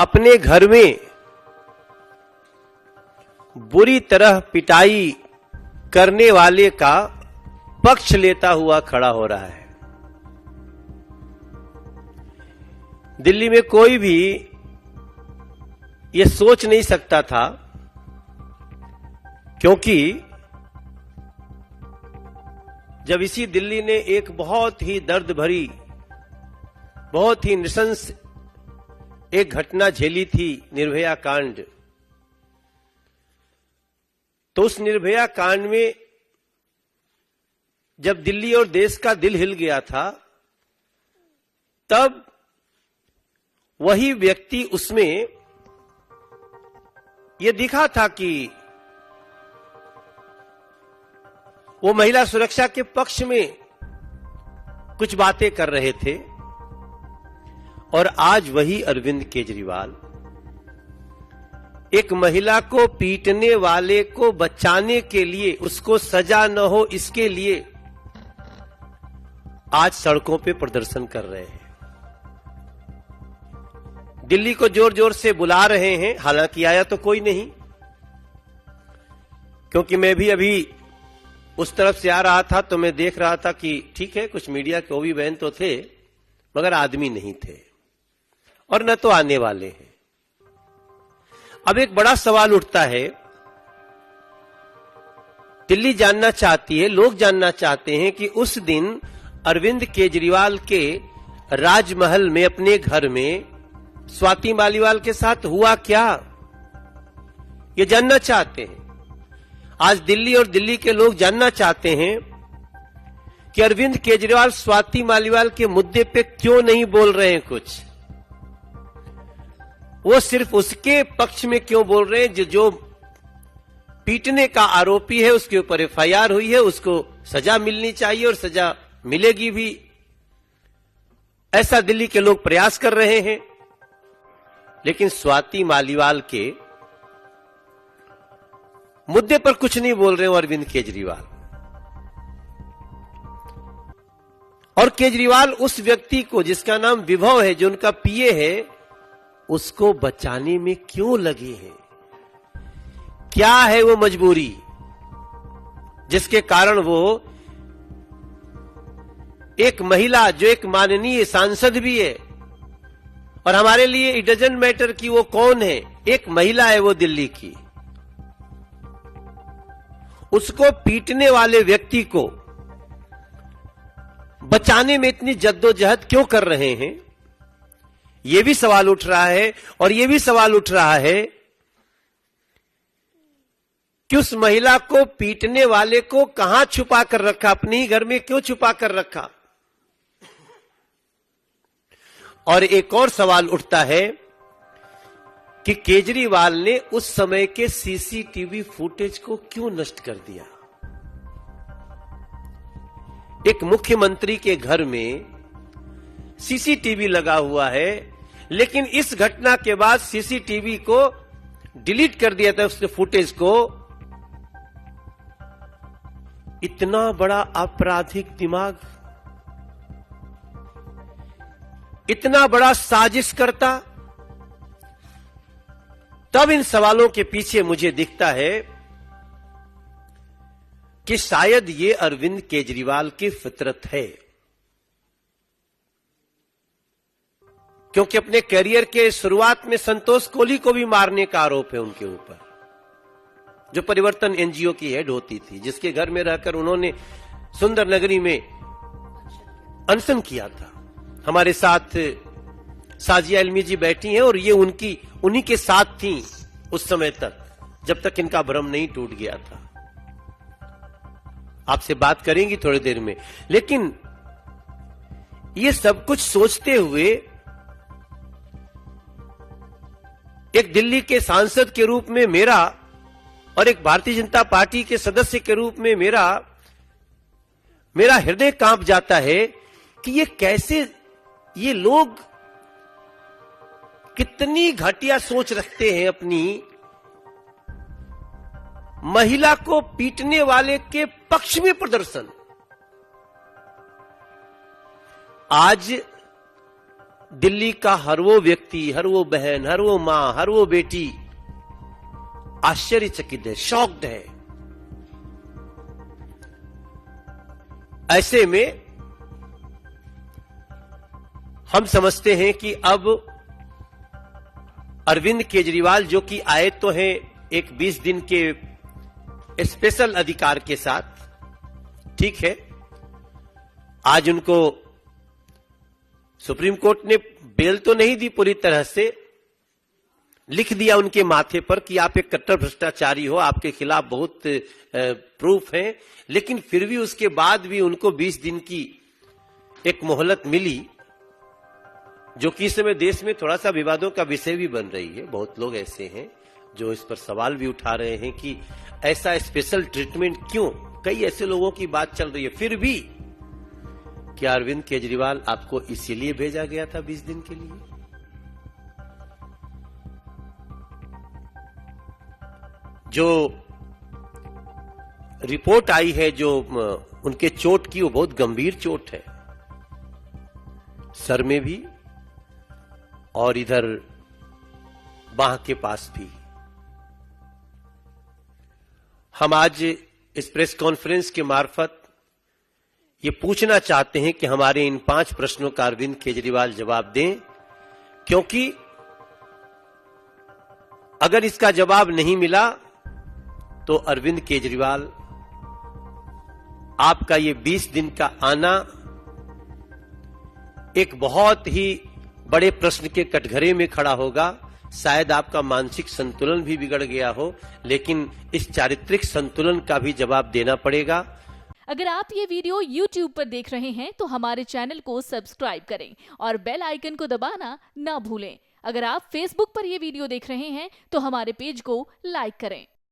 अपने घर में बुरी तरह पिटाई करने वाले का पक्ष लेता हुआ खड़ा हो रहा है। दिल्ली में कोई भी यह सोच नहीं सकता था, क्योंकि जब इसी दिल्ली ने एक बहुत ही दर्द भरी, बहुत ही नृशंस एक घटना झेली थी, निर्भया कांड, तो उस निर्भया कांड में जब दिल्ली और देश का दिल हिल गया था, तब वही व्यक्ति उसमें यह दिखा था कि वो महिला सुरक्षा के पक्ष में कुछ बातें कर रहे थे। और आज वही अरविंद केजरीवाल एक महिला को पीटने वाले को बचाने के लिए, उसको सजा न हो इसके लिए आज सड़कों पे प्रदर्शन कर रहे हैं। दिल्ली को जोर जोर से बुला रहे हैं, हालांकि आया तो कोई नहीं, क्योंकि मैं भी अभी उस तरफ से आ रहा था तो मैं देख रहा था कि ठीक है, कुछ मीडिया के ओवी बहन तो थे, मगर आदमी नहीं थे और न तो आने वाले हैं। अब एक बड़ा सवाल उठता है, दिल्ली जानना चाहती है, लोग जानना चाहते हैं कि उस दिन अरविंद केजरीवाल के राजमहल में, अपने घर में स्वाति मालीवाल के साथ हुआ क्या, ये जानना चाहते हैं। आज दिल्ली और दिल्ली के लोग जानना चाहते हैं कि अरविंद केजरीवाल स्वाति मालीवाल के मुद्दे पे क्यों नहीं बोल रहे हैं कुछ। वो सिर्फ उसके पक्ष में क्यों बोल रहे हैं जो पीटने का आरोपी है, उसके ऊपर एफआईआर हुई है, उसको सजा मिलनी चाहिए और सजा मिलेगी भी, ऐसा दिल्ली के लोग प्रयास कर रहे हैं। लेकिन स्वाति मालीवाल के मुद्दे पर कुछ नहीं बोल रहे हो अरविंद केजरीवाल। और केजरीवाल उस व्यक्ति को, जिसका नाम विभव है, जो उनका पीए है, उसको बचाने में क्यों लगे हैं? क्या है वो मजबूरी जिसके कारण वो एक महिला, जो एक माननीय सांसद भी है, और हमारे लिए इट डजंट मैटर कि वो कौन है, एक महिला है वो दिल्ली की, उसको पीटने वाले व्यक्ति को बचाने में इतनी जद्दोजहद क्यों कर रहे हैं? यह भी सवाल उठ रहा है। और यह भी सवाल उठ रहा है कि उस महिला को पीटने वाले को कहां छुपा कर रखा, अपने ही घर में क्यों छुपा कर रखा? और एक और सवाल उठता है कि केजरीवाल ने उस समय के सीसीटीवी फुटेज को क्यों नष्ट कर दिया? एक मुख्यमंत्री के घर में सीसीटीवी लगा हुआ है, लेकिन इस घटना के बाद सीसीटीवी को डिलीट कर दिया था, उसके फुटेज को। इतना बड़ा आपराधिक दिमाग, इतना बड़ा साजिश करता। तब इन सवालों के पीछे मुझे दिखता है कि शायद ये अरविंद केजरीवाल की फितरत है, क्योंकि अपने करियर के शुरुआत में संतोष कोहली को भी मारने का आरोप है उनके ऊपर, जो परिवर्तन एनजीओ की हेड होती थी, जिसके घर में रहकर उन्होंने सुंदर नगरी में अनशन किया था। हमारे साथ साजिया इल्मी जी बैठी हैं और ये उन्हीं के साथ थी उस समय तक, जब तक इनका भ्रम नहीं टूट गया था। आपसे बात करेंगी थोड़ी देर में। लेकिन ये सब कुछ सोचते हुए एक दिल्ली के सांसद के रूप में मेरा, और एक भारतीय जनता पार्टी के सदस्य के रूप में मेरा हृदय कांप जाता है कि ये कैसे, ये लोग कितनी घटिया सोच रखते हैं। अपनी महिला को पीटने वाले के पक्ष में प्रदर्शन। आज दिल्ली का हर वो व्यक्ति, हर वो बहन, हर वो मां, हर वो बेटी आश्चर्यचकित है, शॉक्ड है। ऐसे में हम समझते हैं कि अब अरविंद केजरीवाल, जो कि आए तो हैं एक 20 दिन के स्पेशल अधिकार के साथ, ठीक है, आज उनको सुप्रीम कोर्ट ने बेल तो नहीं दी, पूरी तरह से लिख दिया उनके माथे पर कि आप एक कट्टर भ्रष्टाचारी हो, आपके खिलाफ बहुत प्रूफ है, लेकिन फिर भी उसके बाद भी उनको 20 दिन की एक मोहलत मिली, जो कि इस समय देश में थोड़ा सा विवादों का विषय भी बन रही है। बहुत लोग ऐसे हैं जो इस पर सवाल भी उठा रहे हैं कि ऐसा स्पेशल ट्रीटमेंट क्यों। कई ऐसे लोगों की बात चल रही है। फिर भी क्या अरविंद केजरीवाल आपको इसीलिए भेजा गया था 20 दिन के लिए? जो रिपोर्ट आई है, जो उनके चोट की, वो बहुत गंभीर चोट है, सर में भी और इधर बांह के पास भी। हम आज इस प्रेस कॉन्फ्रेंस के मार्फत ये पूछना चाहते हैं कि हमारे इन 5 प्रश्नों का अरविंद केजरीवाल जवाब दें, क्योंकि अगर इसका जवाब नहीं मिला तो अरविंद केजरीवाल, आपका ये 20 दिन का आना एक बहुत ही बड़े प्रश्न के कटघरे में खड़ा होगा। शायद आपका मानसिक संतुलन भी बिगड़ गया हो, लेकिन इस चारित्रिक संतुलन का भी जवाब देना पड़ेगा। अगर आप ये वीडियो YouTube पर देख रहे हैं तो हमारे चैनल को सब्सक्राइब करें और बेल आइकन को दबाना ना भूलें। अगर आप Facebook पर ये वीडियो देख रहे हैं तो हमारे पेज को लाइक करें।